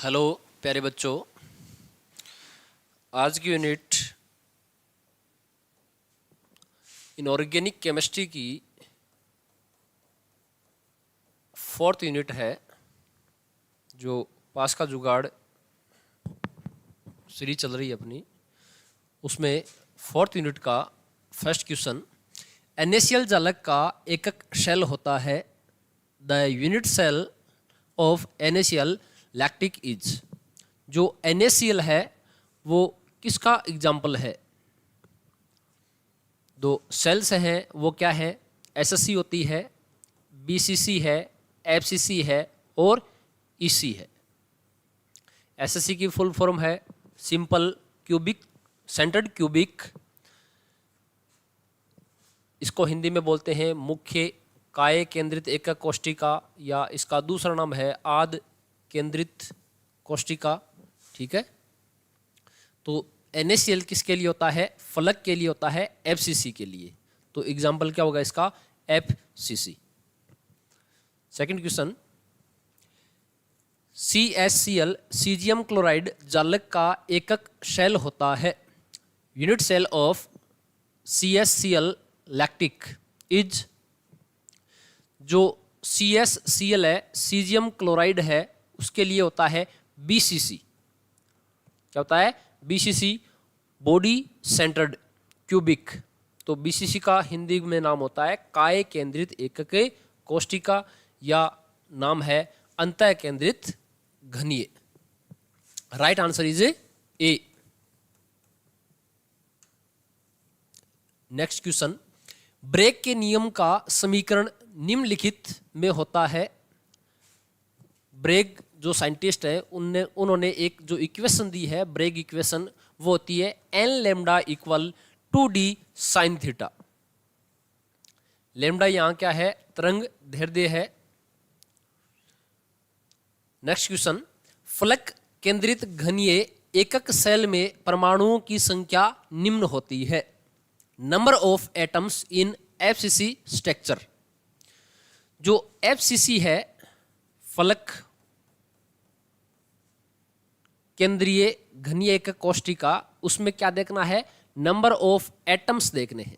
Hello प्यारे बच्चों, आज की यूनिट इनऑर्गेनिक केमिस्ट्री की 4th यूनिट है। जो पास का जुगाड़ सीरीज चल रही है अपनी, उसमें 4th यूनिट का फर्स्ट क्वेश्चन, NaCl जालक का एकक शेल होता है। The unit cell of NaCl lattice is. जो NaCl है वो किसका एग्जाम्पल है? दो सेल्स हैं वो क्या है? SSC होती है, BCC है, FCC है और EC है। SSC की फुल फॉर्म है सिंपल क्यूबिक सेंटर्ड क्यूबिक, इसको हिंदी में बोलते हैं मुख्य काय केंद्रित एकक कोष्ठिका, या इसका दूसरा नाम है आद केंद्रित कोष्ठिका। ठीक है, तो NaCl किसके लिए होता है? फलक के लिए होता है, FCC के लिए। तो एग्जाम्पल क्या होगा इसका? FCC। Second question, CaCl caesium chloride जालक का एकक शेल होता है। Unit cell of CaCl lattice is. जो CaCl है, सीजियम क्लोराइड है, उसके लिए होता है BCC। क्या होता है? BCC, body centred cubic. तो BCC का हिंदी में नाम होता है काय केंद्रित एकक कोष्ठिका, या नाम है अंतः केंद्रित घनीय। Right answer is A. Next question, Bragg के नियम का समीकरण निम्नलिखित में होता है। ब्रेग जो साइंटिस्ट है उन्होंने एक जो इक्वेशन दी है, ब्रेग इक्वेशन, वो होती है n lambda equal 2d sine theta. Lambda यहां क्या है? तरंग दैर्ध्य है। नेक्स्ट क्वेश्चन, फलक केंद्रित घनीय एकक सेल में परमाणुओं की संख्या निम्न होती है। Number of atoms in FCC structure. जो FCC है, फलक केंद्रीय घनीय एकक कोष्ठिका, उसमें क्या देखना है? नंबर ऑफ एटम्स देखने हैं।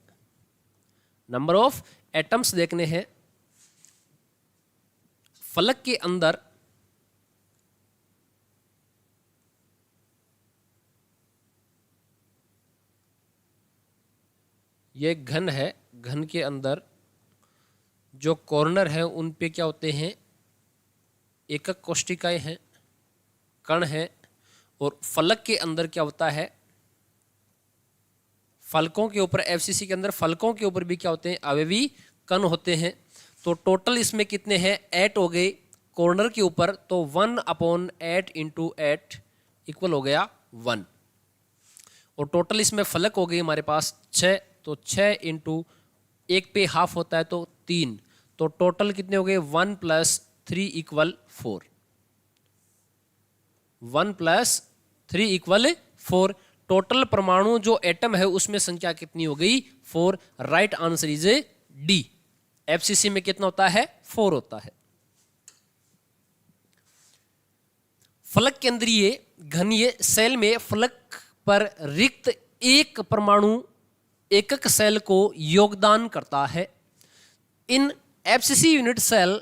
नंबर ऑफ एटम्स देखने हैं। फलक के अंदर ये घन है, घन के अंदर जो कॉर्नर है उन पे क्या होते हैं? एकक कोष्ठिकाएं हैं, कण हैं। और फलक के अंदर क्या होता है? फलकों के ऊपर, FCC के अंदर फलकों के ऊपर भी क्या होते हैं? अवयवी कण होते हैं। तो टोटल इसमें कितने हैं? 8 हो गए कॉर्नर के ऊपर, तो 1/8 × 8 इक्वल हो गया 1। और टोटल इसमें फलक हो गई हमारे पास 6, तो 6 × 1 पे हाफ होता है तो 3, तो टोटल कितने हो गए? 1 + 3 = 4। 1 + 3 = 4। टोटल परमाणु जो एटम है उसमें संख्या कितनी हो गई? 4। Right answer is D. FCC में कितना होता है? 4 होता है। फलक केंद्रीय घनीय सेल में फलक पर रिक्त एक परमाणु एकक सेल को योगदान करता है। In FCC unit cell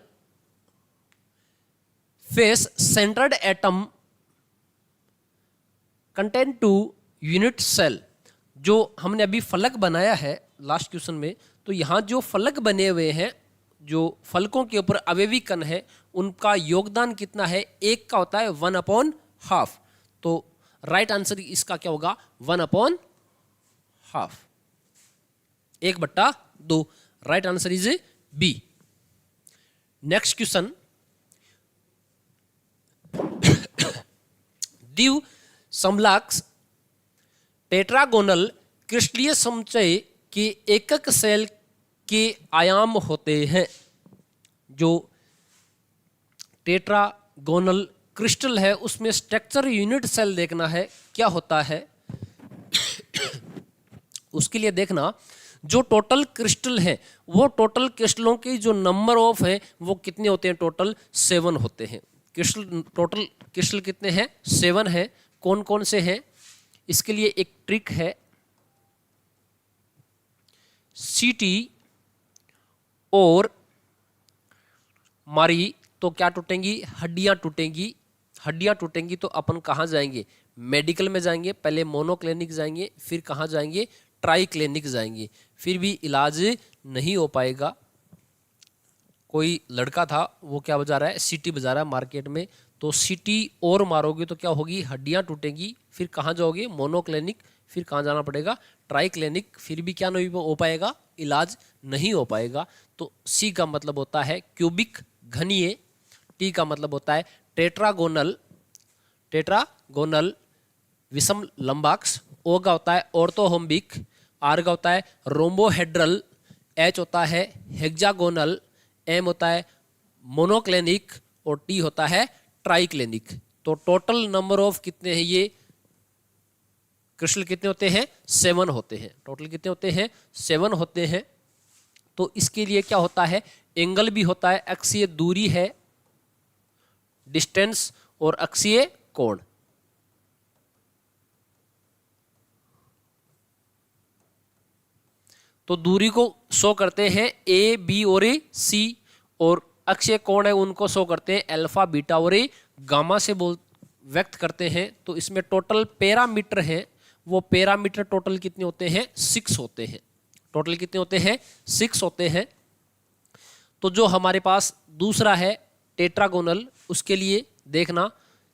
face centred atom content to unit cell. जो हमने अभी फलक बनाया है लास्ट क्वेश्चन में, तो यहां जो फलक बने हुए हैं, जो फलकों के ऊपर अवयवी कण है, उनका योगदान कितना है? एक का होता है 1/2। तो राइट आंसर इसका क्या होगा? 1/2, 1/2। Right answer is B. Next question, द्विव समलाक्ष टेट्रागोनल क्रिस्टलीय समुच्चय के एकक सेल के आयाम होते हैं। जो टेट्रागोनल क्रिस्टल है उसमें स्ट्रक्चर यूनिट सेल देखना है क्या होता है। उसके लिए देखना, जो टोटल क्रिस्टल है वो टोटल क्रिस्टलों की जो नंबर ऑफ है वो कितने होते हैं? टोटल 7 होते हैं। क्रिस्टल, टोटल क्रिस्टल कितने हैं? 7 हैं। कौन कौन से हैं? इसके लिए एक ट्रिक है, सीटी और मारी तो क्या टूटेंगी? हड्डियां टूटेंगी। हड्डियां टूटेंगी तो अपन कहाँ जाएंगे? मेडिकल में जाएंगे। पहले मोनोक्लिनिक जाएंगे, फिर कहाँ जाएंगे? ट्राई क्लिनिक जाएंगे। फिर भी इलाज नहीं हो पाएगा। कोई लड़का था, वो क्या बजा रहा है? सीटी बजा रहा है मार्केट में। तो सीटी और मारोगे तो क्या होगी? हड्डियां टूटेंगी। फिर कहाँ जाओगे? मोनोक्लिनिक। फिर कहाँ जाना पड़ेगा? Try clinic. फिर भी क्या नहीं हो पाएगा? इलाज नहीं हो पाएगा। तो सी का मतलब होता है क्यूबिक, घनीय। टी का मतलब होता है टेट्रागोनल, टेट्रागोनल विषम लंबाक्ष। ओ का होता है ऑर्थोहोम्बिक। आर का होता है रोम्बोहेड्रल। एच होता है हेक्सागोनल। एम होता है मोनोक्लिनिक। और टी होता है ट्राइक्लिनिक। तो टोटल नंबर ऑफ कितने हैं? ये क्रिस्टल कितने होते हैं? 7 होते हैं। टोटल कितने होते हैं? 7 होते हैं। तो इसके लिए क्या होता है? एंगल भी होता है, अक्षीय दूरी है, डिस्टेंस, और अक्षीय कोण। तो दूरी को शो करते हैं ए, बी और सी, और अक्षीय कोण है उनको शो करते हैं अल्फा, बीटा और गामा से व्यक्त करते हैं। तो इसमें टोटल पैरामीटर है, वो पैरामीटर टोटल कितने होते हैं? 6 होते हैं। टोटल कितने होते हैं? 6 होते हैं। तो जो हमारे पास दूसरा है टेट्रागोनल, उसके लिए देखना,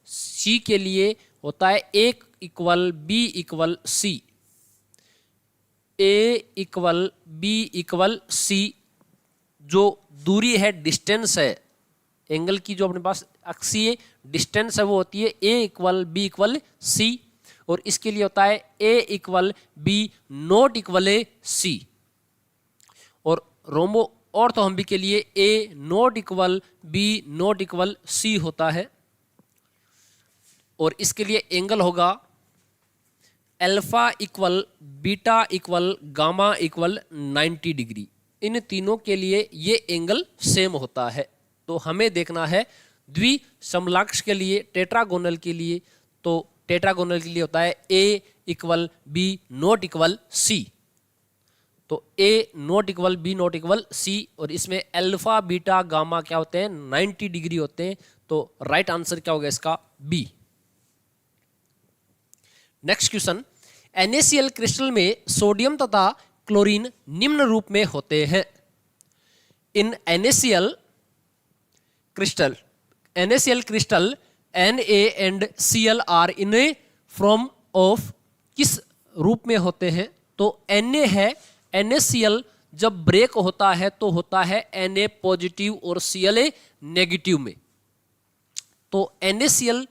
सी के लिए होता है A equal B equal C, A equal B equal C. जो दूरी है, डिस्टेंस है, एंगल की जो अपने पास अक्षीय डिस्टेंस है वो होती है A equal B equal C. और इसके लिए होता है A equal B not equal A C. और रोम्बो ऑर्थोहम्बी के लिए A not equal B not equal C होता है। और इसके लिए एंगल होगा alpha equal beta equal gamma equal 90 degree. इन तीनों के लिए ये एंगल सेम होता है। तो हमें देखना है द्विसमलक्ष के लिए, टेट्रागोनल के लिए। तो टेट्रागोनल के लिए होता है A equal B not equal C. तो A not equal B not equal C. और इसमें अल्फा बीटा गामा क्या होते हैं? 90 डिग्री होते हैं। तो राइट आंसर क्या होगा इसका? B. Next question, NaCl crystal में सोडियम तथा क्लोरीन निम्न रूप में होते हैं। In NaCl crystal Na and Cl are in a form of किस रूप में होते हैं? तो Na है, NaCl जब ब्रेक होता है तो होता है Na पॉजिटिव और Cl नेगेटिव में। तो NaCl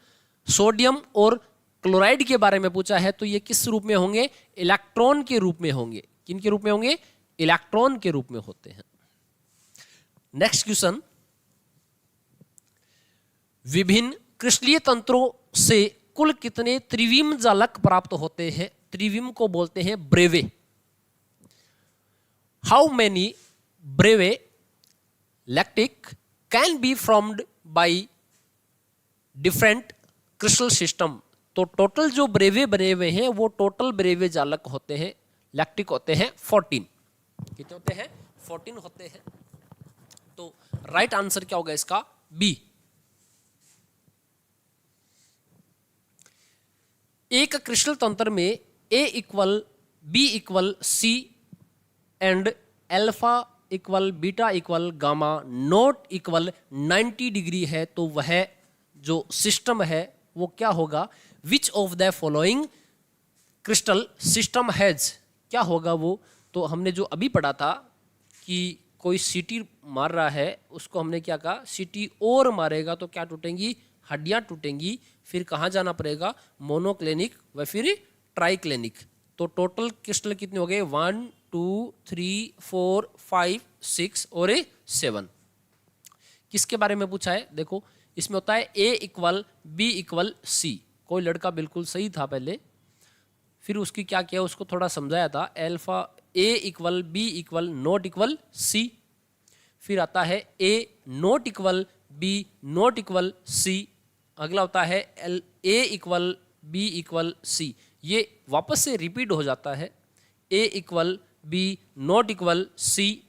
सोडियम और क्लोराइड के बारे में पूछा है, तो ये किस रूप में होंगे? इलेक्ट्रॉन के रूप में होंगे। किन के रूप में होंगे? इलेक्ट्रॉन के रूप में होते हैं। नेक्स्ट क्वेश्चन, विभिन्न क्रिस्टलीय तंत्रों से कुल कितने त्रिविम जालक प्राप्त होते हैं? त्रिविम को बोलते हैं Bravais. How many Bravais lattice can be formed by different crystal system? तो टोटल जो ब्रेवे बने हुए हैं वो टोटल ब्रेवे जालक होते हैं, लैक्टिक होते हैं 14। कितने होते हैं? 14 होते हैं। तो राइट आंसर क्या होगा इसका? बी। एक क्रिस्टल तंत्र में A equal B equal C and alpha equal beta equal gamma not equal 90 degree है, तो वह जो सिस्टम है वो क्या होगा? Which of the following crystal system has, क्या होगा वो? तो हमने जो अभी पढ़ा था कि कोई सीटी मार रहा है, उसको हमने क्या कहा? सीटी और मारेगा तो क्या टूटेंगी? हड्डियां टूटेंगी। फिर कहाँ जाना पड़ेगा? मोनोक्लिनिक व फिर ट्राइक्लिनिक। तो टोटल क्रिस्टल कितने हो गए? 1 2 3 4 5 6 और 7। किसके बारे में पूछा है? देखो इसमें होता है ए इक्वल बी इक्वल सी। कोई लड़का बिल्कुल सही था पहले, फिर उसकी क्या किया, उसको थोड़ा समझाया था। Alpha A equal B equal not equal C. फिर आता है A not equal B not equal C. अगला होता है A equal B equal C. ये वापस से रिपीट हो जाता है, A equal B not equal C,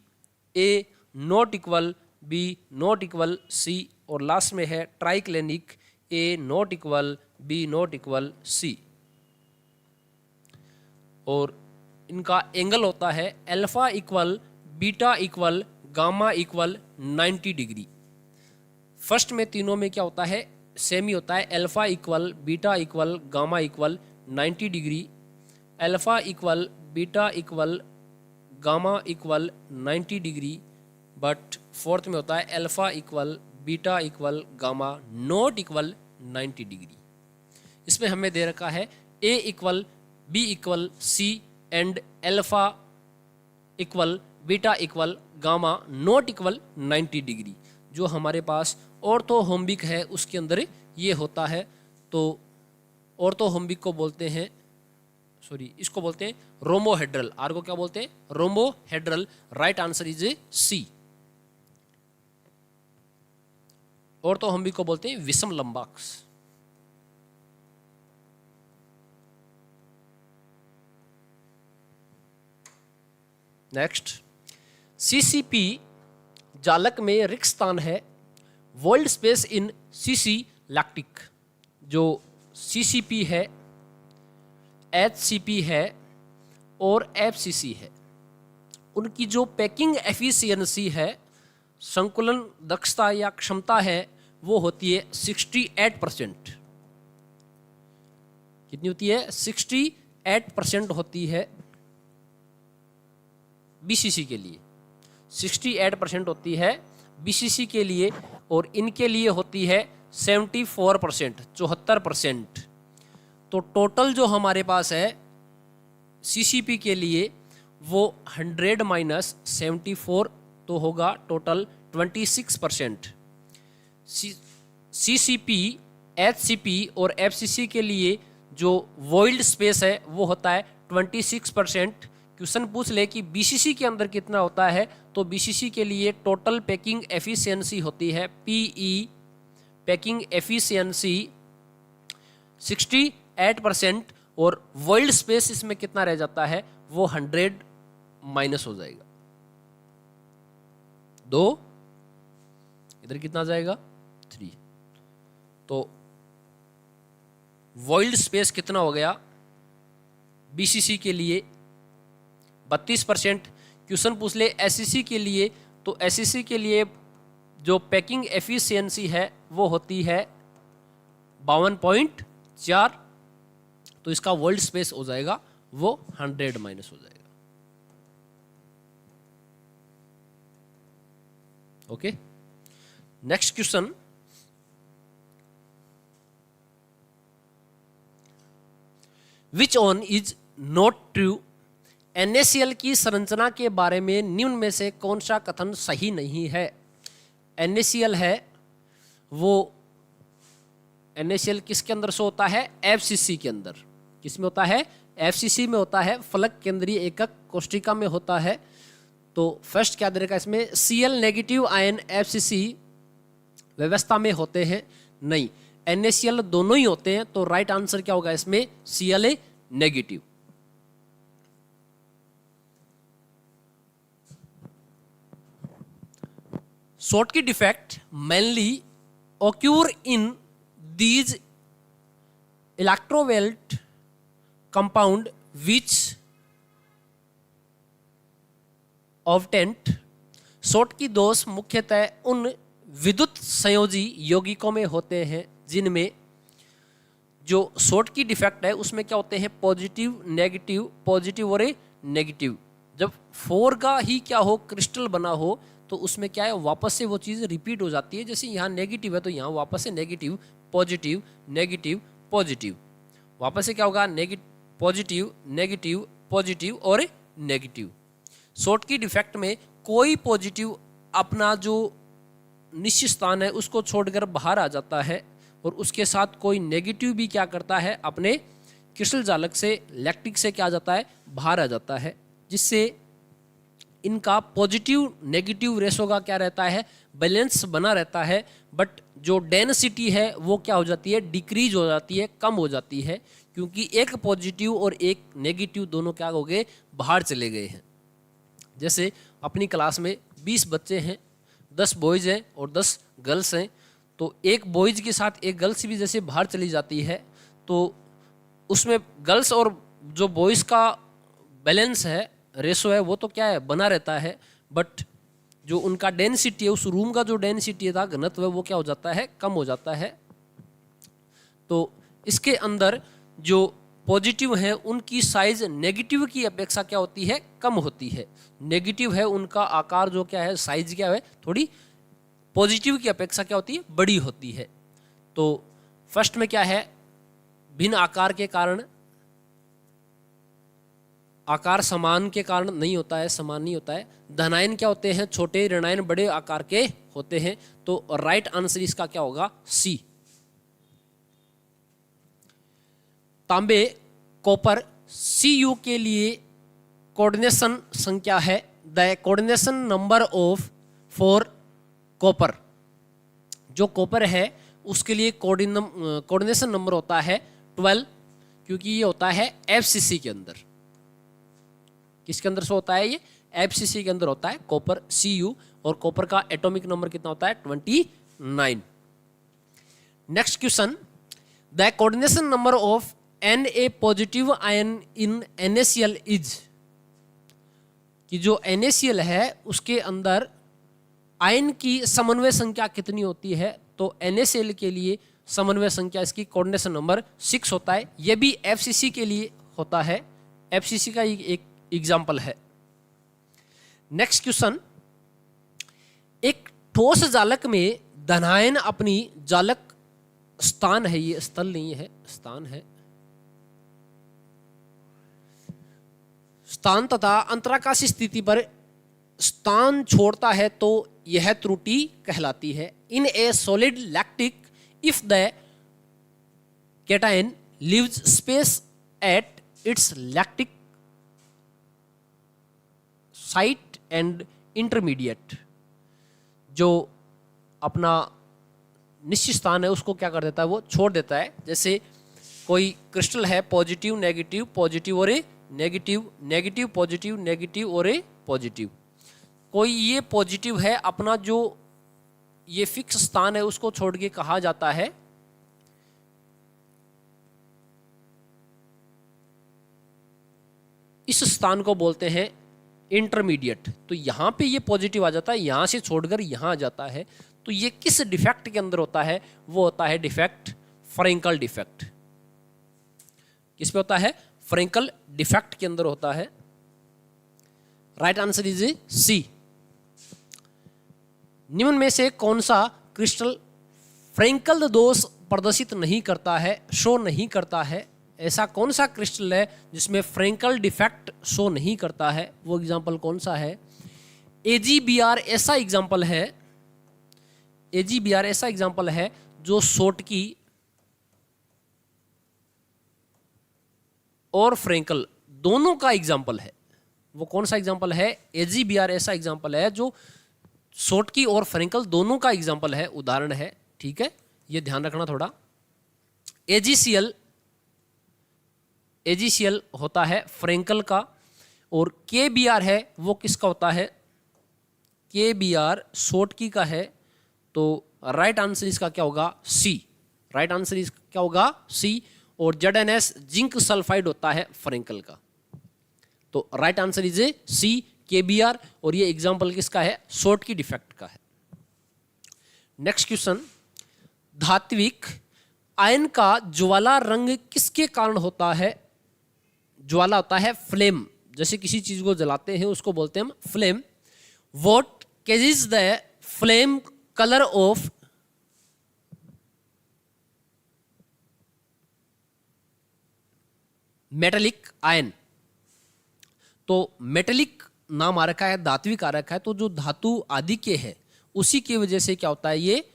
A not equal B not equal C, और लास्ट में है triclinic A not equal B not equal C. और इनका एंगल होता है alpha equal beta equal gamma equal 90 degree. First में तीनों में क्या होता है, सेम ही होता है, alpha equal beta equal gamma equal 90 degree, alpha equal beta equal gamma equal 90 degree. But fourth में होता है alpha equal beta equal gamma not equal 90 degree. इसमें हमें दे रखा है A equal B equal C and alpha equal beta equal gamma not equal 90 degree. जो हमारे पास ऑर्थोहोम्बिक है उसके अंदर ये होता है। तो ऑर्थोहोम्बिक को बोलते हैं, इसको बोलते हैं रोमोहेड्रल। आर को क्या बोलते हैं, rhombohedral. Right answer is C. Orthorhombic को बोलते हैं विषम लंबाक्ष। नेक्स्ट, सीसीपी जालक में रिक्त स्थान है, वोल्ड स्पेस इन सीसी लैक्टिक। जो सीसीपी है, एचसीपी है और एफसीसी है, उनकी जो पैकिंग एफिशिएंसी है, संकुलन दक्षता या क्षमता है, वो होती है 68%। कितनी होती है, 68% होती है बीसीसी के लिए, 68% होती है बीसीसी के लिए, और इनके लिए होती है 74%, 74%। तो टोटल जो हमारे पास है सीसीपी के लिए वो 100 माइनस 74 तो होगा टोटल 26%। सीसीपी, एचसीपी और एफसीसी के लिए जो वॉइल्ड स्पेस है वो होता है 26%। क्वेश्चन पूछ ले कि बीसीसी के अंदर कितना होता है, तो बीसीसी के लिए टोटल पैकिंग एफिशिएंसी होती है पीई, पैकिंग एफिशिएंसी 68%, और वर्ल्ड स्पेस इसमें कितना रह जाता है, वो 100 माइनस हो जाएगा 2, इधर कितना जाएगा 3। तो वर्ल्ड स्पेस कितना हो गया बीसीसी के लिए 32%। क्वेश्चन पूछ ले एससीसी के लिए, तो एससीसी के लिए जो पैकिंग एफिशिएंसी है वो होती है 52.4, तो इसका वर्ल्ड स्पेस हो जाएगा वो 100 माइनस हो जाएगा। Okay, next question, which on is not true. NaCl की संरचना के बारे में निम्न में से कौन सा कथन सही नहीं है। NaCl है वो, NaCl किसके अंदर से होता है, FCC के अंदर। किस में होता है, FCC में होता है, फलक केंद्रीय एकक कोष्टिका में होता है। तो फर्स्ट क्या दे रखा है इसमें, Cl नेगेटिव आयन FCC व्यवस्था में होते हैं, नहीं, NaCl दोनों ही होते हैं। तो राइट आंसर क्या होगा इसमें, Cl negative. Schottky defect mainly occur in these electrovalent compound which obtained। Schottky दोष मुख्यतः उन विद्युत संयोजी यौगिकों में होते हैं जिनमें जो Schottky डिफेक्ट है उसमें क्या होते हैं, पॉजिटिव नेगेटिव, पॉजिटिव और नेगेटिव। जब 4 का ही क्या हो, क्रिस्टल बना हो, तो उसमें क्या है, वापस से वो चीज़ रिपीट हो जाती है। जैसे यहाँ नेगेटिव है तो यहाँ वापस से नेगेटिव पॉजिटिव नेगेटिव पॉजिटिव, वापस से क्या होगा, पॉजिटिव नेगेटिव पॉजिटिव और नेगेटिव। Schottky डिफेक्ट में कोई पॉजिटिव अपना जो निश्चित स्थान है उसको छोड़कर बाहर आ जाता है, और उसके साथ कोई नेगेटिव भी क्या करता है, अपने क्रिस्टल जालक से, लैक्टिक से क्या आ जाता है, बाहर आ जाता है, जिससे इनका पॉजिटिव नेगेटिव रेशो का क्या रहता है, बैलेंस बना रहता है, बट जो डेंसिटी है वो क्या हो जाती है, डिक्रीज हो जाती है, कम हो जाती है, क्योंकि एक पॉजिटिव और एक नेगेटिव दोनों क्या हो गए, बाहर चले गए हैं। जैसे अपनी क्लास में 20 बच्चे हैं, 10 बॉयज़ हैं और 10 गर्ल्स हैं, तो एक बॉयज़ के साथ एक गर्ल्स भी जैसे बाहर चली जाती है, तो उसमें गर्ल्स और जो बॉयज़ का बैलेंस है, रेशो है, वो तो क्या है, बना रहता है, बट जो उनका डेंसिटी है, उस रूम का जो डेंसिटी था, घनत्व है, वो क्या हो जाता है, कम हो जाता है। तो इसके अंदर जो पॉजिटिव है उनकी साइज नेगेटिव की अपेक्षा क्या होती है, कम होती है। नेगेटिव है उनका आकार जो क्या है, साइज क्या है, थोड़ी पॉजिटिव की अपेक्षा क्या होती है, बड़ी होती है। तो फर्स्ट में क्या है, भिन्न आकार के कारण, आकार समान के कारण नहीं होता है, समान नहीं होता है। धनायन क्या होते हैं, छोटे, ऋणायन बड़े आकार के होते हैं। तो राइट आंसर इसका क्या होगा, सी। तांबे, कॉपर, Cu के लिए कोऑर्डिनेशन संख्या है, the coordination number of for copper. जो कॉपर है उसके लिए कोऑर्डिनेशन नंबर होता है 12, क्योंकि ये होता है FCC के अंदर। किसके अंदर से होता है ये, FCC के अंदर होता है कॉपर Cu, और कॉपर का एटॉमिक नंबर कितना होता है, 29। Next question, the coordination number of Na positive ion in NaCl is, कि जो NaCl है उसके अंदर आयन की समन्वय संख्या कितनी होती है। तो NaCl के लिए समन्वय संख्या इसकी कोऑर्डिनेशन नंबर 6 होता है। यह भी FCC के लिए होता है, FCC का एक एग्जाम्पल है। नेक्स्ट क्वेश्चन, एक ठोस जालक में धनायन अपनी जालक स्थान है, ये स्थल नहीं है, स्थान है, स्थान तथा अंतराकाशी स्थिति पर स्थान छोड़ता है तो यह त्रुटि कहलाती है। In a solid lattice, if the cation leaves space at its lattice site and intermediate, जो अपना निश्चित स्थान है उसको क्या कर देता है, वो छोड़ देता है। जैसे कोई क्रिस्टल है, पॉजिटिव नेगेटिव, पॉजिटिव और ए नेगेटिव, नेगेटिव पॉजिटिव, नेगेटिव और ए पॉजिटिव। कोई ये पॉजिटिव है, अपना जो ये फिक्स स्थान है उसको छोड़ के कहा जाता है इस स्थान को बोलते हैं इंटरमीडिएट। तो यहां पे ये पॉजिटिव आ जाता है, यहां से छोड़कर यहां आ जाता है। तो ये किस डिफेक्ट के अंदर होता है, वो होता है डिफेक्ट फ्रेंकल डिफेक्ट। किस पे होता है, फ्रेंकल डिफेक्ट के अंदर होता है। Right answer is C. निम्न में से कौन सा क्रिस्टल फ्रेंकल दोष प्रदर्शित नहीं करता है, शो नहीं करता है? ऐसा कौन सा क्रिस्टल है जिसमें फ्रेंकल डिफेक्ट शो नहीं करता है? वो एग्जांपल कौन सा है? AgBr ऐसा एग्जांपल है, AgBr ऐसा एग्जांपल है जो शॉटकी और फ्रेंकल दोनों का एग्जांपल है। वो कौन सा एग्जांपल है? AgBr ऐसा एग्जांपल है जो शॉटकी और फ्रेंकल दोनों का एग्जांपल है, उदाहरण है। ठीक है, ये ध्यान रखना थोड़ा। AgCl होता है फ्रेंकल का, और KBr है वो किसका होता है? KBr शॉटकी का है। तो राइट आंसर इसका क्या होगा? सी। राइट आंसर इसका क्या होगा? सी। और ZnS जिंक सल्फाइड होता है फ्रेंकल का। तो right answer is C, KBr। और ये एग्जांपल किसका है? शॉटकी डिफेक्ट का है। नेक्स्ट क्वेश्चन, धात्विक आयन का ज्वाला रंग किसके कारण होता है? ज्वाला होता है फ्लेम। जैसे किसी चीज को जलाते हैं उसको बोलते हैं हम flame. What causes the flame colour of metallic ion? तो मेटेलिक नाम आ रखा है, धात्विक आ रखा है, तो जो धातु आदि के है उसी की वजह से क्या होता है, ये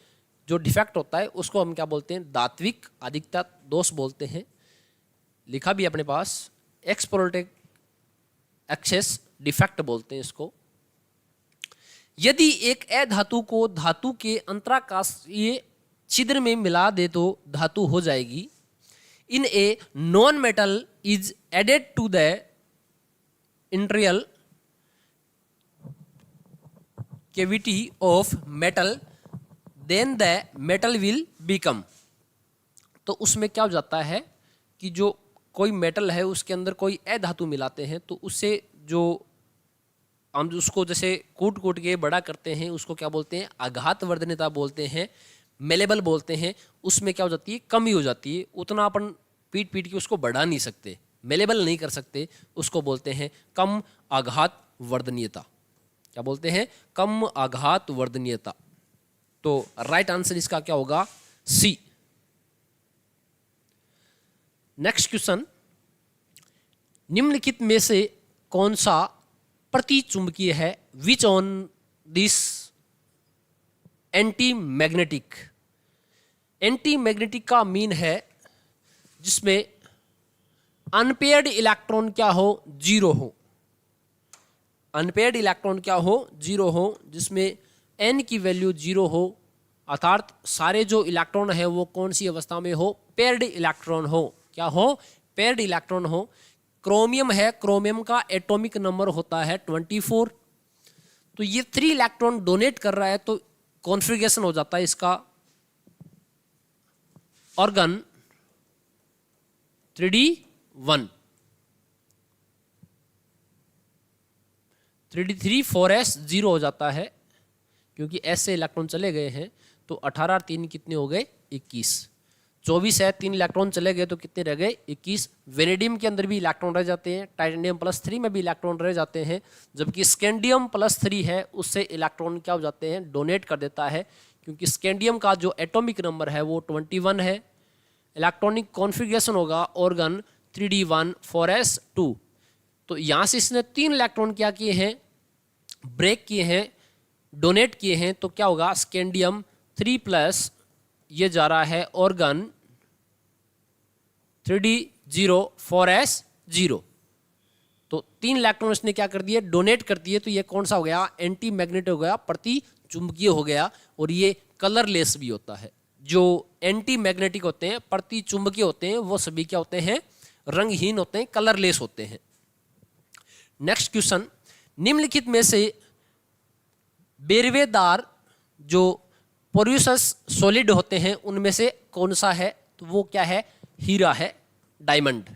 जो डिफेक्ट होता है उसको हम क्या बोलते हैं? धात्विक अधिकता दोष बोलते हैं। लिखा भी अपने पास, एक्सप्लोरेटिव एक्सेस डिफेक्ट बोलते हैं इसको। यदि एक अधातु को धातु के अंतराकाशीय छिद्र में मिला दे तो धातु हो जाएगी। In a non metal is added to the interior cavity of metal then the metal will become. तो उसमें क्या हो जाता है कि जो कोई मेटल है उसके अंदर कोई अधातु मिलाते हैं तो उससे जो हम उसको जैसे कूट कूट के बड़ा करते हैं उसको क्या बोलते हैं, आघात वर्धनीयता बोलते हैं, मेलेबल बोलते हैं। उसमें क्या हो जाती है, कमी हो जाती है, उतना अपन पीट पीट के उसको बढ़ा नहीं सकते, मेलेबल नहीं कर सकते, उसको बोलते हैं कम आघात वर्धनीयता। क्या बोलते हैं, कम आघात वर्धनीयता। तो राइट आंसर इसका क्या होगा, सी। नेक्स्ट क्वेश्चन, निम्नलिखित में से कौन सा प्रतिचुंबकीय है, which on this anti magnetic. Anti magnetic का मीन है जिसमें अनपेयर्ड इलेक्ट्रॉन क्या हो, जीरो हो। अनपेयर्ड इलेक्ट्रॉन क्या हो, जीरो हो, जिसमें एन की वैल्यू जीरो हो, अर्थात सारे जो इलेक्ट्रॉन है वो कौन सी अवस्था में हो, पेयर्ड इलेक्ट्रॉन हो। क्या हो, पेयर्ड इलेक्ट्रॉन हो। क्रोमियम है, क्रोमियम का एटॉमिक नंबर होता है 24। तो ये 3 इलेक्ट्रॉन डोनेट कर रहा है तो कॉन्फ़िगरेशन हो जाता है इसका ऑर्गन 3d1, 3d3 4s 0 हो जाता है क्योंकि एस से इलेक्ट्रॉन चले गए हैं। तो 18 और 3 कितने हो गए, 21। 24 है, 3 इलेक्ट्रॉन चले गए तो कितने रह गए, 21। वेनेडियम के अंदर भी इलेक्ट्रॉन रह जाते हैं, टाइटेनियम +3 में भी इलेक्ट्रॉन रह जाते हैं, जबकि स्कैंडियम +3 है उससे इलेक्ट्रॉन क्या हो जाते हैं, डोनेट कर देता है, क्योंकि स्कैंडियम का जो एटॉमिक नंबर है वो 21 है। इलेक्ट्रॉनिक कॉन्फ़िगरेशन होगा ऑर्गन 3d1 4s2। तो यहाँ से इसने 3 इलेक्ट्रॉन क्या किए हैं, ब्रेक किए हैं, डोनेट किए हैं। तो क्या होगा, स्कैंडियम 3+, ये जा रहा है ऑर्गन 3d0 4s0। तो 3 इलेक्ट्रॉन इसने क्या कर दिए, डोनेट कर दिए। तो ये कौन सा हो गया, एंटी मैग्नेटिक हो गया, प्रति चुंबकीय हो गया। और ये कलरलेस भी होता है। जो एंटी मैग्नेटिक होते हैं, प्रति चुंबकीय होते हैं, वो सभी क्या होते हैं, रंगहीन होते हैं, कलरलेस होते हैं। नेक्स्ट क्वेश्चन, निम्नलिखित में से बेरवेदार जो पोरियस सॉलिड होते हैं उनमें से कौन सा है, तो वो क्या है, हीरा है, डायमंड।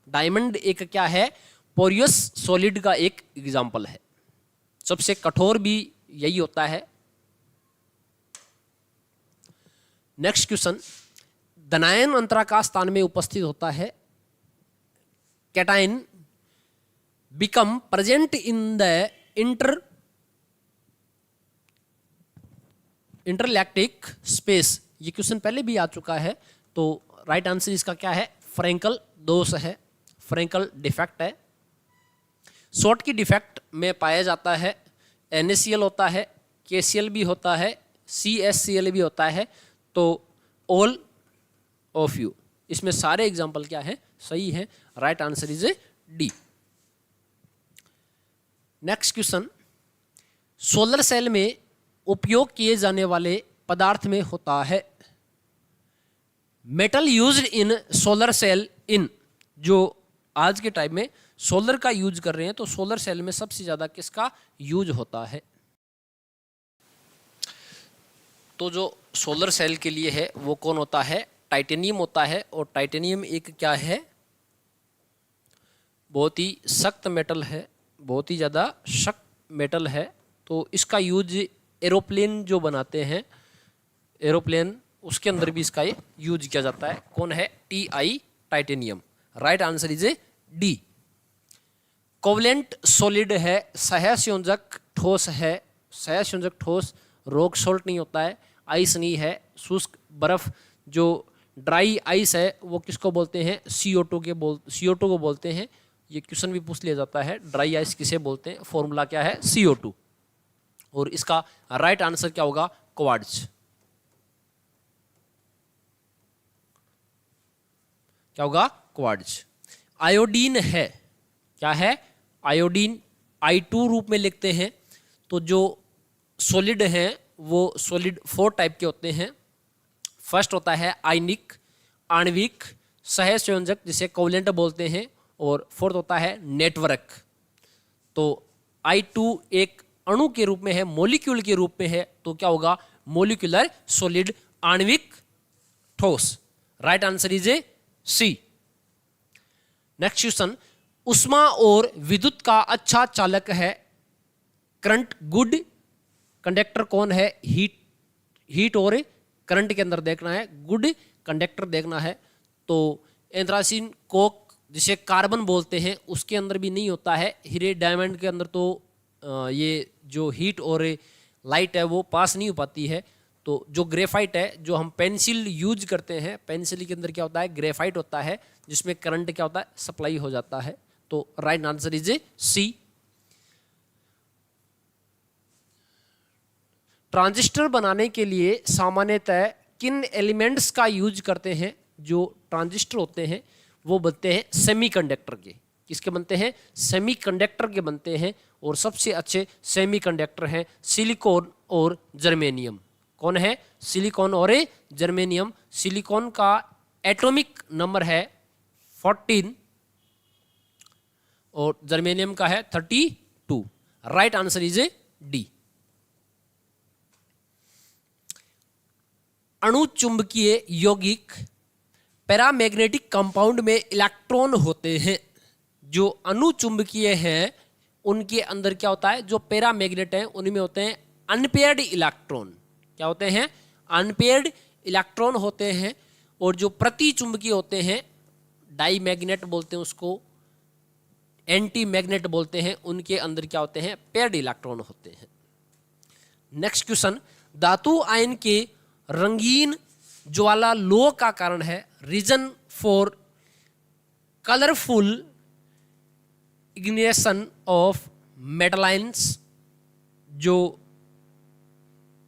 डायमंड एक क्या है, पोरियस सॉलिड का एक एग्जाम्पल है। सबसे कठोर भी यही होता है। नेक्स्ट क्वेश्चन, धनायन अंतराकाश स्थान में उपस्थित होता है। Cation become present in the interlattice space. ये क्वेश्चन पहले भी आ चुका है। तो राइट आंसर इसका क्या है, फ्रैंकल दोष है, फ्रैंकल डिफेक्ट है। शॉर्ट की डिफेक्ट में पाया जाता है। NaCl होता है, KCl भी होता है, CSCl भी होता है। तो ऑल ऑफ यू, इसमें सारे एग्जाम्पल क्या है, सही है। Right answer is D. Next question, solar cell में उपयोग किए जाने वाले पदार्थ में होता है। Metal used in solar cell in, जो आज के टाइम में सोलर का यूज कर रहे हैं, तो सोलर सेल में सबसे ज्यादा किसका यूज होता है। तो जो सोलर सेल के लिए है वो कौन होता है, टाइटेनियम होता है। और टाइटेनियम एक क्या है, बहुत ही सख्त मेटल है, बहुत ही ज़्यादा सख्त मेटल है। तो इसका यूज एरोप्लेन जो बनाते हैं, एरोप्लेन, उसके अंदर भी इसका ये यूज किया जाता है। कौन है, Ti titanium. Right answer is D. Covalent solid है, सहसंयोजक ठोस है। सहसंयोजक ठोस, रॉक सॉल्ट नहीं होता है, आइस नहीं है, शुष्क बर्फ जो ड्राई आइस है वो किसको बोलते हैं, CO2 को बोलते हैं। ये क्वेश्चन भी पूछ लिया जाता है, ड्राई आइस किसे बोलते हैं, फॉर्मूला क्या है, CO2। और इसका राइट आंसर क्या होगा, क्वार्ट्ज। क्या होगा, क्वार्ट्ज। आयोडीन है, क्या है, आयोडीन I2 रूप में लिखते हैं। तो जो सॉलिड हैं वो सॉलिड 4 टाइप के होते हैं। फर्स्ट होता है आयनिक, आणविक, सहसंयोजक जिसे कोवलेंट बोलते हैं, और फोर्थ होता है नेटवर्क। तो I2 एक अणु के रूप में है, मॉलिक्यूल के रूप में है, तो क्या होगा? मॉलिक्यूलर सॉलिड, आणविक ठोस। Right answer is A C. Next question, उष्मा और विद्युत का अच्छा चालक है करंट, गुड कंडक्टर कौन है? हीट और करंट के अंदर देखना है, गुड कंडक्टर देखना है। तो एंथ्रासीन, कोक जिसे कार्बन बोलते हैं, उसके अंदर भी नहीं होता है। हीरे, डायमंड के अंदर तो ये जो हीट और लाइट है वो पास नहीं हो पाती है। तो जो ग्रेफाइट है, जो हम पेंसिल यूज करते हैं, पेंसिल के अंदर क्या होता है? ग्रेफाइट होता है, जिसमें करंट क्या होता है? सप्लाई हो जाता है। तो right answer is A C. Transistor बनाने के लिए सामान्यतः किन एलिमेंट्स का यूज करते हैं? जो ट्रांजिस्टर होते हैं वो बनते हैं सेमीकंडक्टर के। किसके बनते हैं? सेमीकंडक्टर के बनते हैं। और सबसे अच्छे सेमीकंडक्टर हैं सिलिकॉन और जर्मेनियम। कौन है? सिलिकॉन और जर्मेनियम। सिलिकॉन का एटॉमिक नंबर है 14 और जर्मेनियम का है 32। Right answer is A D. अणुचुंबकीय यौगिक पैरामैग्नेटिक कंपाउंड में इलेक्ट्रॉन होते हैं। जो अणुचुंबकीय हैं उनके अंदर क्या होता है? जो पैरामैग्नेट हैं उनमें होते हैं अनपेयर्ड इलेक्ट्रॉन। क्या होते हैं? अनपेयर्ड इलेक्ट्रॉन होते हैं। और जो प्रतिचुंबकीय होते हैं, डाई मैग्नेट बोलते हैं उसको, एंटी मैग्नेट बोलते हैं, उनके अंदर क्या होते हैं? पेयर्ड इलेक्ट्रॉन होते हैं। नेक्स्ट क्वेश्चन, धातु आयन के रंगीन ज्वाला लोह का कारण है। Reason for colourful ignition of metal ions. जो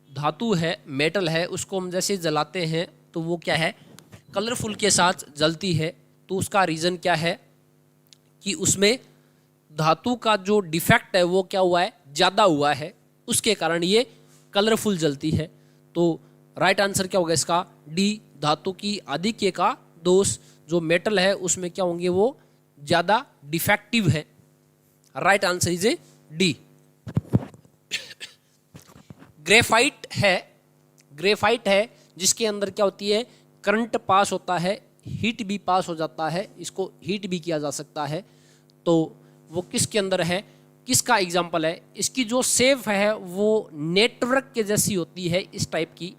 धातु है, मेटल है, उसको हम जैसे जलाते हैं तो वो क्या है? कलरफुल के साथ जलती है। तो उसका रीजन क्या है? कि उसमें धातु का जो डिफेक्ट है वो क्या हुआ है? ज़्यादा हुआ है, उसके कारण ये कलरफुल जलती है। तो राइट आंसर क्या होगा इसका? डी, धातु की आधिक्य का दोष। जो मेटल है उसमें क्या होंगे? वो ज़्यादा डिफेक्टिव है। Right answer is A D. Graphite है जिसके अंदर क्या होती है? करंट पास होता है, हीट भी पास हो जाता है, इसको हीट भी किया जा सकता है। तो वो किसके अंदर है? किसका एग्जाम्पल है? इसकी जो शेप है वो नेटवर्क के जैसी होती है, इस टाइप की।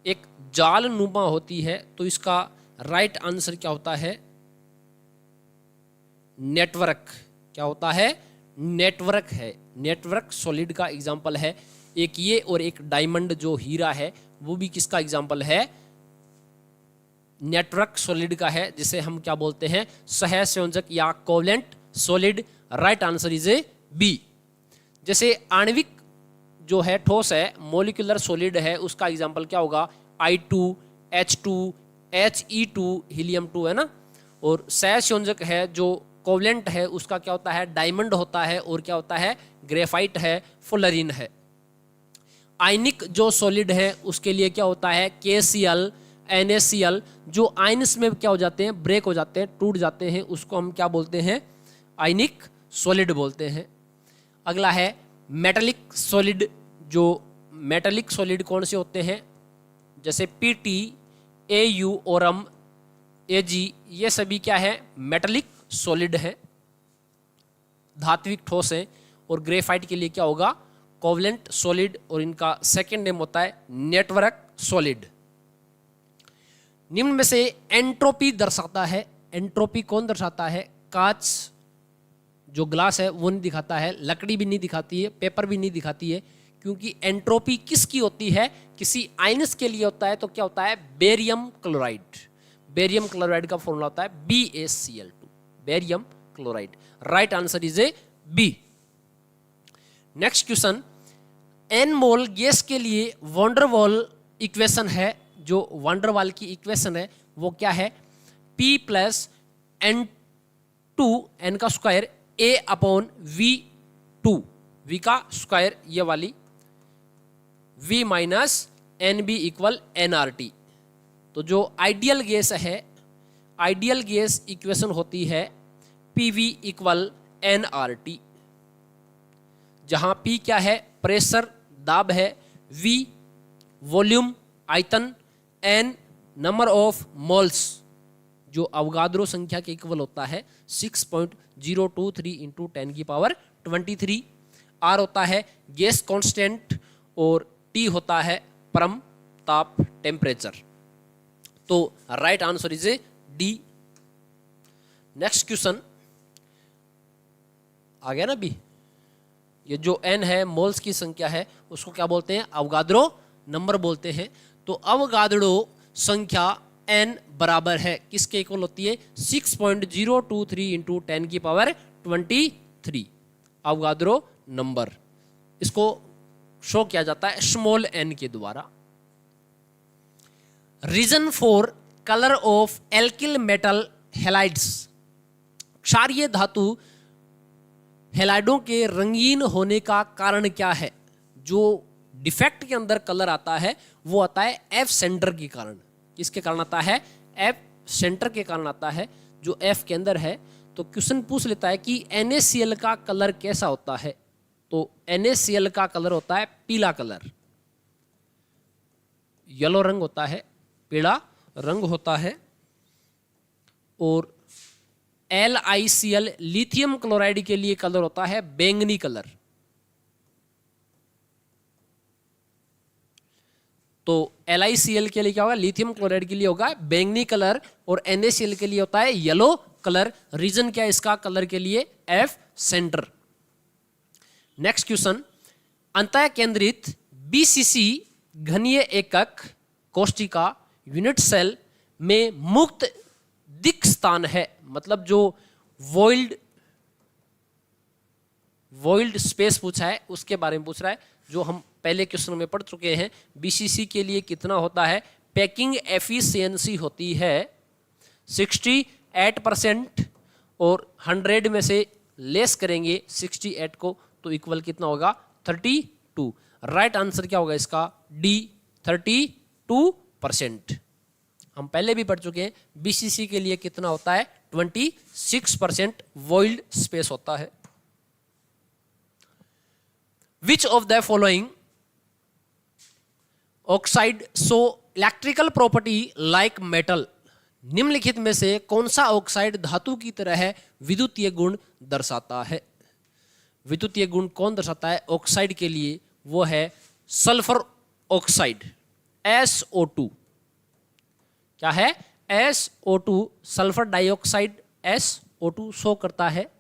एक जाल नुमा होती है। तो इसका राइट आंसर क्या होता है? नेटवर्क। क्या होता है? नेटवर्क है। नेटवर्क सॉलिड का एग्जाम्पल है। एक ये और एक डायमंड जो हीरा है वो भी किसका एग्जाम्पल है? नेटवर्क सॉलिड का है, जिसे हम क्या बोलते हैं? सहसंयोजक या covalent solid. Right answer is A B. जैसे आणविक जो है ठोस है, मॉलिक्यूलर सॉलिड है, उसका एग्जाम्पल क्या होगा? I2, H2, He2, हीलियम 2 है ना। और सहसंयोजक है जो कोवलेंट है, उसका क्या होता है? डायमंड होता है, और क्या होता है? ग्रेफाइट है, फुलरिन है। आयनिक जो सॉलिड है उसके लिए क्या होता है? KCl, NaCl। जो आयन्स में क्या हो जाते हैं? ब्रेक हो जाते हैं, टूट जाते हैं, उसको हम क्या बोलते हैं? आयनिक सॉलिड बोलते हैं। अगला है मेटालिक सॉलिड। जो मेटालिक सॉलिड कौन से होते हैं? जैसे PT, Au, ओरम, Ag, ये सभी क्या है? मेटालिक सॉलिड है, धात्विक ठोस है। और ग्रेफाइट के लिए क्या होगा? Covalent solid. और इनका सेकेंड नेम होता है नेटवर्क सॉलिड। निम्न में से एंट्रोपी दर्शाता है। एंट्रोपी कौन दर्शाता है? कांच जो ग्लास है वो नहीं दिखाता है, लकड़ी भी नहीं दिखाती है, पेपर भी नहीं दिखाती है। क्योंकि एंट्रोपी किसकी होती है? किसी आयनस के लिए होता है। तो क्या होता है? Barium chloride. बेरियम क्लोराइड का फॉर्मूला होता है BaCl2, barium chloride. Right answer is A B. Next question, n mole gas के लिए वॉन्डरवॉल इक्वेशन है। जो वॉन्डरवॉल की इक्वेशन है वो क्या है? P + 2 n का square a upon v2, v का स्क्वायर ये वाली, v minus n b equal nRT। तो जो आइडियल गैस है, आइडियल गैस इक्वेशन होती है PV इक्वल nRT, जहां P क्या है, प्रेशर दाब है, V वॉल्यूम आयतन, N नंबर ऑफ मोल्स जो अवगाद्रो संख्या के इक्वल होता है 6.023 इंटू 10 की पावर 23, R होता है गैस कांस्टेंट और T होता है परम ताप टेम्परेचर। तो right answer is A D. Next question आ गया ना बी। ये जो n है मोल्स की संख्या है उसको क्या बोलते हैं, अवगाद्रो नंबर बोलते हैं। तो अवगाद्रो संख्या n बराबर है किसके इक्वल होती है, 6.023 इंटू 10 की पावर 23 अवगाद्रो नंबर। इसको शो किया जाता है स्मॉल n के द्वारा। Reason for colour of alkyl metal halides, क्षारीय धातु हेलाइडों के रंगीन होने का कारण क्या है। जो डिफेक्ट के अंदर कलर आता है वो आता है एफ सेंटर के कारण। किसके कारण आता है, एफ सेंटर के कारण आता है, जो एफ के अंदर है। तो क्वेश्चन पूछ लेता है कि NaCl का कलर कैसा होता है। तो NaCl का कलर होता है पीला कलर, येलो रंग होता है, पीला रंग होता है। और LiCl लिथियम क्लोराइड के लिए कलर होता है बैंगनी कलर। तो LiCl के लिए क्या होगा, लिथियम क्लोराइड के लिए होगा बैंगनी कलर, और NaCl के लिए होता है येलो कलर। रीजन क्या है इसका कलर के लिए, एफ सेंटर। नेक्स्ट क्वेश्चन, अंतः केंद्रित BCC घनीय एकक कोष्टिका यूनिट सेल में मुक्त दिक् स्थान है। मतलब जो वॉइल्ड स्पेस पूछा है उसके बारे में पूछ रहा है, जो हम पहले क्वेश्चन में पढ़ चुके हैं। BCC के लिए कितना होता है, पैकिंग एफिशिएंसी होती है 68%, और 100 में से लेस करेंगे 68 को तो इक्वल कितना होगा, 32। राइट आंसर क्या होगा इसका, डी 32%। हम पहले भी पढ़ चुके हैं BCC के लिए कितना होता है, 26% वॉइल्ड स्पेस होता है। Which of the following oxide so electrical property like metal, निम्नलिखित में से कौन सा ऑक्साइड धातु की तरह है विद्युतीय गुण दर्शाता है। विद्युतीय गुण कौन दर्शाता है ऑक्साइड के लिए, वो है सल्फर ऑक्साइड SO2। क्या है, SO2 sulphur dioxide SO2 show करता है।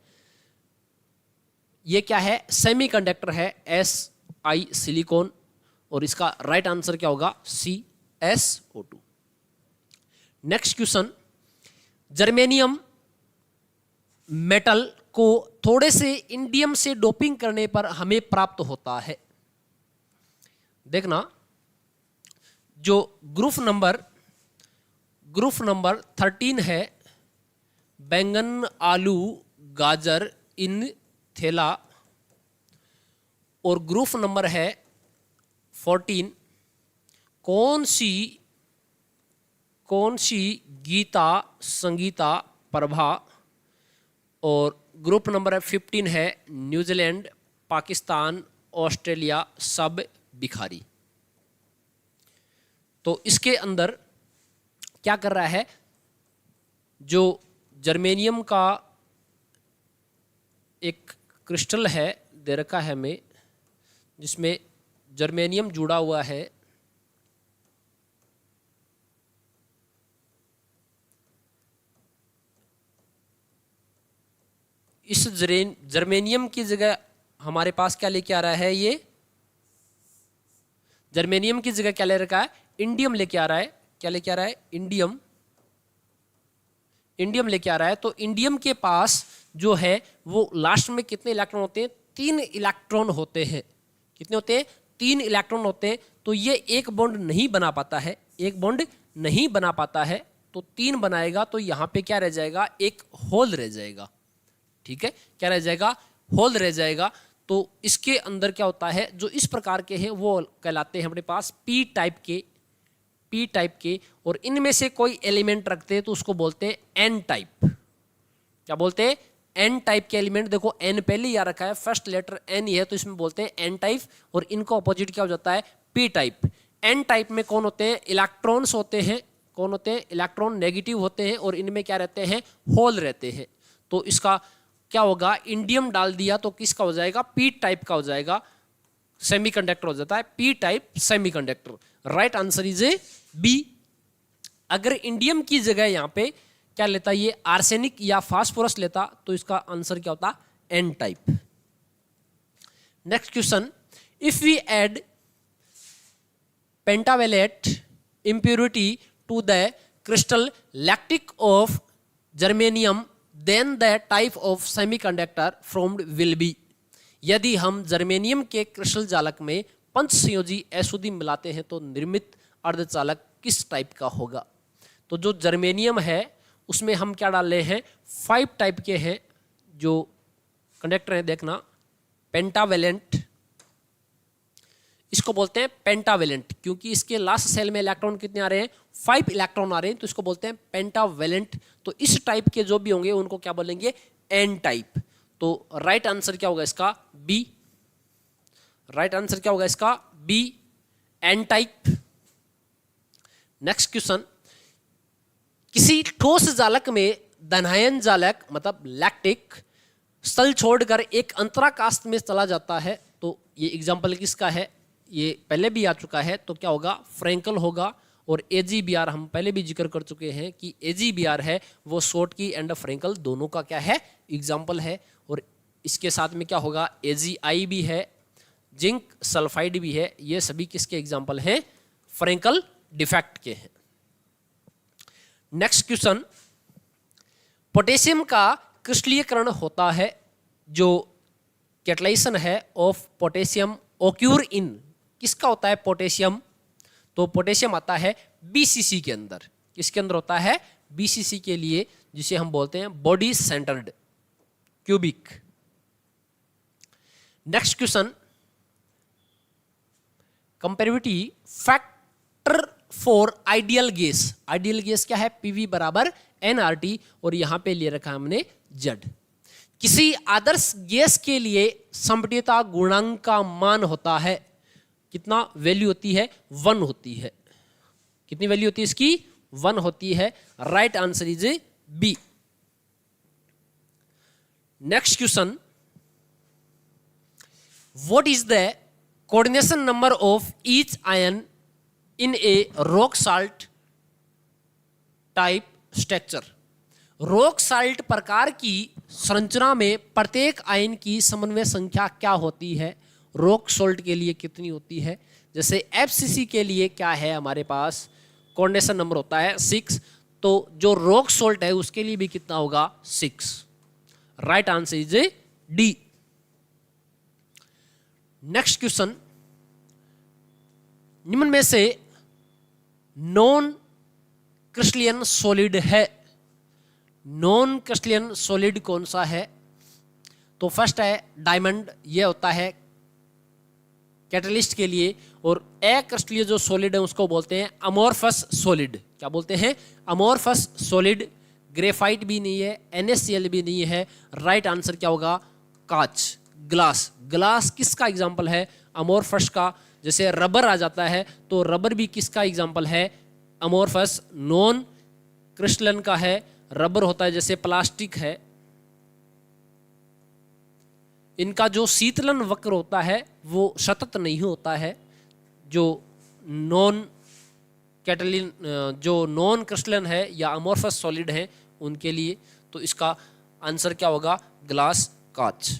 ये क्या है, सेमीकंडक्टर है Si सिलिकॉन, और इसका राइट आंसर क्या होगा, CSO2। Next question, germanium metal को थोड़े से इंडियम से डोपिंग करने पर हमें प्राप्त होता है। देखना, जो ग्रुप नंबर 13 है, बैंगन, आलू, गाजर, इन थेला, और ग्रुप नंबर है 14, कौन सी गीता, संगीता, प्रभा, और ग्रुप नंबर 15 है न्यूजीलैंड, पाकिस्तान, ऑस्ट्रेलिया, सब भिखारी। तो इसके अंदर क्या कर रहा है, जो जर्मेनियम का एक क्रिस्टल है दे रखा है हमें, जिसमें जर्मेनियम जुड़ा हुआ है। इस जर्मेनियम की जगह हमारे पास क्या लेके आ रहा है, ये जर्मेनियम की जगह क्या ले रखा है, इंडियम लेके आ रहा है। क्या लेके आ रहा है, इंडियम लेके आ रहा है। तो इंडियम के पास जो है वो लास्ट में कितने इलेक्ट्रॉन होते हैं, 3 इलेक्ट्रॉन होते हैं। कितने होते हैं, 3 इलेक्ट्रॉन होते हैं। तो ये एक बॉन्ड नहीं बना पाता है, एक बॉन्ड नहीं बना पाता है, तो 3 बनाएगा तो यहाँ पे क्या रह जाएगा, एक होल रह जाएगा। ठीक है, क्या रह जाएगा, होल रह जाएगा। तो इसके अंदर क्या होता है, जो इस प्रकार के हैं वो कहलाते हैं हमारे पास पी टाइप के, और इनमें से कोई एलिमेंट रखते हैं तो उसको बोलते हैं एन टाइप। क्या बोलते हैं, एन टाइप के एलिमेंट। देखो एन पहले ही आ रखा है, फर्स्ट लेटर एन ही है, तो इसमें बोलते हैं एन टाइप, और इनका ऑपोजिट क्या हो जाता है, पी टाइप। एन टाइप में कौन होते हैं, इलेक्ट्रॉन्स होते हैं, कौन होते हैं, इलेक्ट्रॉन नेगेटिव होते हैं, और इनमें क्या रहते हैं, होल रहते हैं। तो इसका क्या होगा, इंडियम डाल दिया तो किसका हो जाएगा, पी टाइप का हो जाएगा, सेमीकंडक्टर हो जाता है, P type semiconductor. Right answer is A B. अगर इंडियम की जगह यहां पे क्या लेता, ये आर्सेनिक या फास्फोरस लेता, तो इसका आंसर क्या होता, N type. Next question, if we add pentavalent impurity to the crystal lactic of germanium, then the type of semiconductor formed will be। यदि हम जर्मेनियम के क्रिस्टल जालक में पंच संयोजी अशुद्धि मिलाते हैं तो निर्मित अर्धचालक किस टाइप का होगा। तो जो जर्मेनियम है उसमें हम क्या डाल रहे हैं, 5 टाइप के हैं जो कंडक्टर हैं, देखना, पेंटावेलेंट, इसको बोलते हैं पेंटावेलेंट, क्योंकि इसके लास्ट सेल में इलेक्ट्रॉन कितने आ रहे हैं, 5 इलेक्ट्रॉन आ रहे हैं, तो इसको बोलते हैं पेंटावेलेंट। तो इस टाइप के जो भी होंगे उनको क्या बोलेंगे, एन टाइप। तो राइट आंसर क्या होगा इसका, बी। राइट आंसर क्या होगा इसका, B, N type. Next question, किसी ठोस जालक में धनायन जालक मतलब लैक्टिक स्थल छोड़कर एक अंतराकाश में चला जाता है, तो ये एग्जांपल किसका है, ये पहले भी आ चुका है, तो क्या होगा, फ्रैंकल होगा। और AgBr हम पहले भी जिक्र कर चुके हैं कि AgBr है वो शॉर्टकी एंड फ्रैंकल दोनों का क्या है, एग्जांपल है। और इसके साथ में क्या होगा, AgI भी है, जिंक सल्फाइड भी है, ये सभी किसके एग्जांपल हैं, फ्रैंकल डिफेक्ट के हैं। नेक्स्ट क्वेश्चन, पोटेशियम का क्रिस्टलीकरण होता है, जो कैटालाइजेशन है ऑफ पोटेशियम ओक्यूर इन, किसका होता है पोटेशियम, तो पोटेशियम आता है BCC के अंदर। किसके अंदर होता है, BCC के लिए, जिसे हम बोलते हैं body centred cubic. Next question, compressibility factor for ideal gas. Ideal gas क्या है, PV बराबर nRT, और यहां पे ले रखा हमने Z। किसी आदर्श गैस के लिए संपीड़ितता गुणांक का मान होता है, कितना वैल्यू होती है, 1 होती है। कितनी वैल्यू होती है इसकी, 1 होती है। Right answer is B. Next question, what is the coordination number of each ion in a rock salt type structure. Rock salt प्रकार की संरचना में प्रत्येक आयन की समन्वय संख्या क्या होती है, रॉक सॉल्ट के लिए कितनी होती है। जैसे FCC के लिए क्या है हमारे पास, कोऑर्डिनेशन नंबर होता है 6, तो जो रॉक सॉल्ट है उसके लिए भी कितना होगा, 6। Right answer is D. Next question, निम्न में से नॉन क्रिस्टलियन सॉलिड है, नॉन क्रिस्टलियन सॉलिड कौन सा है, तो फर्स्ट है डायमंड, ये होता है कैटलिस्ट के लिए। और अक्रिस्टलीय जो सॉलिड है उसको बोलते हैं अमोर्फस सॉलिड। क्या बोलते हैं, अमोर्फस सॉलिड। ग्रेफाइट भी नहीं है, NaCl भी नहीं है। राइट आंसर क्या होगा, कांच, ग्लास। ग्लास किसका एग्जांपल है, अमोर्फस का। जैसे रबर आ जाता है तो रबर भी किसका एग्जांपल है, अमोर्फस, नॉन क्रिस्टलन का है। रबर होता है, जैसे प्लास्टिक है, इनका जो शीतलन वक्र होता है वो सतत नहीं होता है। जो नॉन कैटलिन, जो नॉन क्रिस्टलन है या अमोर्फस सॉलिड है उनके लिए, तो इसका आंसर क्या होगा, ग्लास, कांच।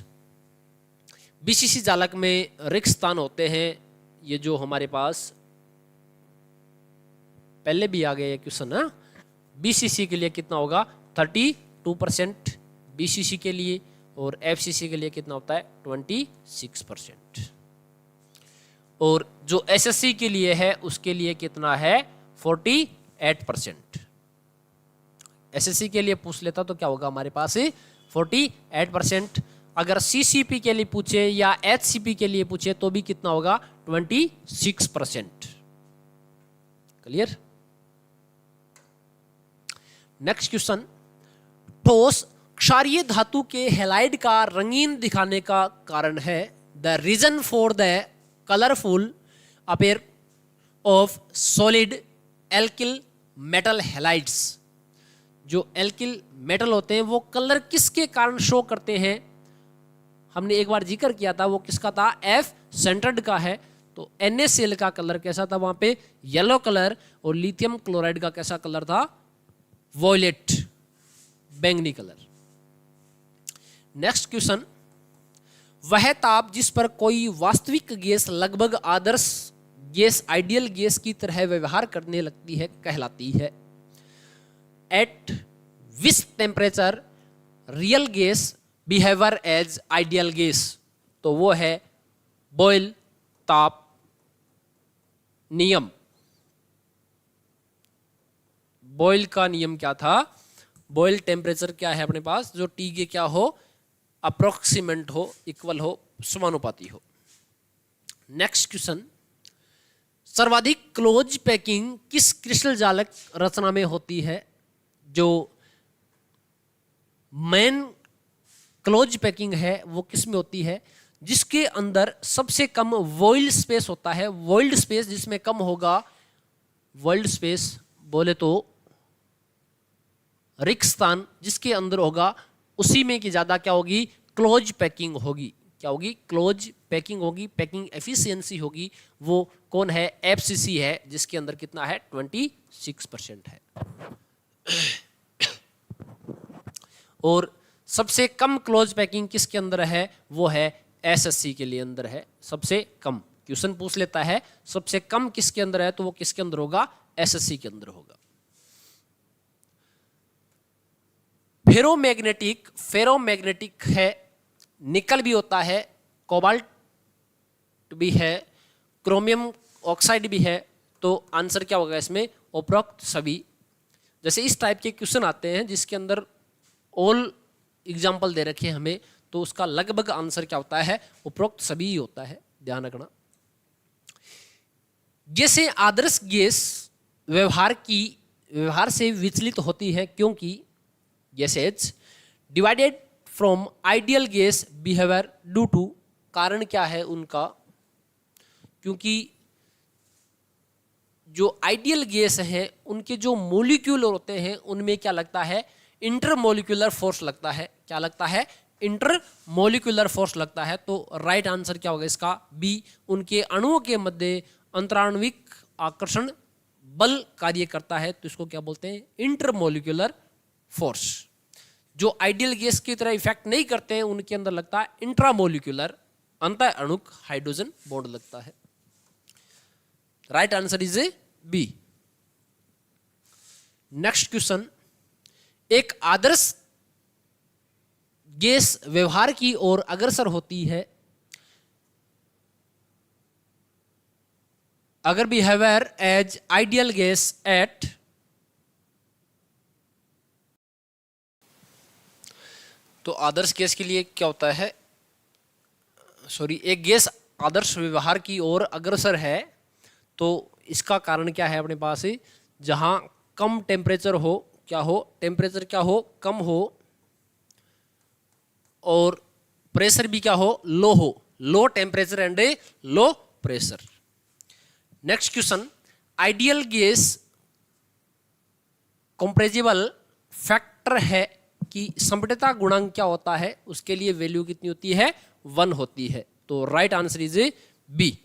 BCC जालक में रिक्त स्थान होते हैं, ये जो हमारे पास पहले भी आ गया ये क्वेश्चन है। BCC के लिए कितना होगा, 32% BCC के लिए, और FCC के लिए कितना होता है, 26%। और जो SSC के लिए है उसके लिए कितना है, 48%। SSC के लिए पूछ लेता तो क्या होगा हमारे पास 48%। अगर CCP के लिए पूछे या HCP के लिए पूछे तो भी कितना होगा? 26%। क्लियर? नेक्स्ट क्वेश्चन, ठोस क्षारीय धातु के हैलाइड का रंगीन दिखाने का कारण है। The reason for the colourful appear of solid alkyl metal halides. जो एल्किल मेटल होते हैं वो कलर किसके कारण शो करते हैं? हमने एक बार जिक्र किया था, वो किसका था? F सेंटर्ड का है। तो NaCl का कलर कैसा था वहां पे? Yellow colour. और लिथियम क्लोराइड का कैसा कलर था? वॉयलेट, बैंगनी कलर। नेक्स्ट क्वेश्चन, वह ताप जिस पर कोई वास्तविक गैस लगभग आदर्श गैस आइडियल गैस की तरह व्यवहार करने लगती है कहलाती है। At which temperature real gas behaviour as ideal gas. तो वो है बॉयल ताप नियम। बॉयल का नियम क्या था? बॉयल टेम्परेचर क्या है अपने पास? जो टी के क्या हो? अप्रोक्सीमेट हो, इक्वल हो, समानुपाती हो। नेक्स्ट क्वेश्चन, सर्वाधिक क्लोज पैकिंग किस क्रिस्टल जालक रचना में होती है? जो मेन क्लोज पैकिंग है वो किस में होती है? जिसके अंदर सबसे कम वॉइल्ड स्पेस होता है। वॉइल्ड स्पेस जिसमें कम होगा, वॉइल्ड स्पेस बोले तो रिक्त स्थान जिसके अंदर होगा, उसी में की ज्यादा क्या होगी? क्लोज पैकिंग होगी। क्या होगी? क्लोज पैकिंग होगी, पैकिंग एफिशिएंसी होगी। वो कौन है? FCC है, जिसके अंदर कितना है? 26% है। और सबसे कम क्लोज पैकिंग किसके अंदर है? वो है SSC के लिए अंदर है सबसे कम। क्वेश्चन पूछ लेता है सबसे कम किसके अंदर है, तो वो किसके अंदर होगा? SSC के अंदर होगा। फेरोमैग्नेटिक है, निकल भी होता है, कोबाल्ट भी है, क्रोमियम ऑक्साइड भी है। तो आंसर क्या होगा इसमें? उपरोक्त सभी। जैसे इस टाइप के क्वेश्चन आते हैं जिसके अंदर ऑल एग्जाम्पल दे रखे हैं हमें, तो उसका लगभग आंसर क्या होता है? उपरोक्त सभी ही होता है, ध्यान रखना। जैसे आदर्श गैस व्यवहार से विचलित होती है क्योंकि gases divided from ideal gas behaviour due to. कारण क्या है उनका? क्योंकि जो आइडियल गैस है उनके जो मोलिक्यूल होते हैं उनमें क्या लगता है? इंटरमोलिकुलर फोर्स लगता है। क्या लगता है? इंटरमोलिकुलर फोर्स लगता है। तो राइट आंसर क्या होगा इसका? बी। उनके अणुओं के मध्य अंतराण्विक आकर्षण बल कार्य करता है, तो इसको क्या बोलते हैं? Intermolecular force. जो आइडियल गैस की तरह इफेक्ट नहीं करते हैं उनके अंदर लगता है इंट्रामोलिकुलर, अंतर अणुक हाइड्रोजन बॉन्ड लगता है। Right answer is A B. Next question, एक आदर्श गैस व्यवहार की ओर अग्रसर होती है अगर behaviour as ideal gas at. तो आदर्श गैस के लिए क्या होता है? एक गैस आदर्श व्यवहार की ओर अग्रसर है, तो इसका कारण क्या है अपने पास? जहां कम टेम्परेचर हो, क्या हो? टेम्परेचर क्या हो? कम हो, और प्रेशर भी क्या हो? लो हो। Low temperature and low pressure. Next question, ideal gas compressible factor है कि संपीड़ितता गुणांक क्या होता है? उसके लिए वैल्यू कितनी होती है? 1 होती है। तो राइट आंसर इज बी।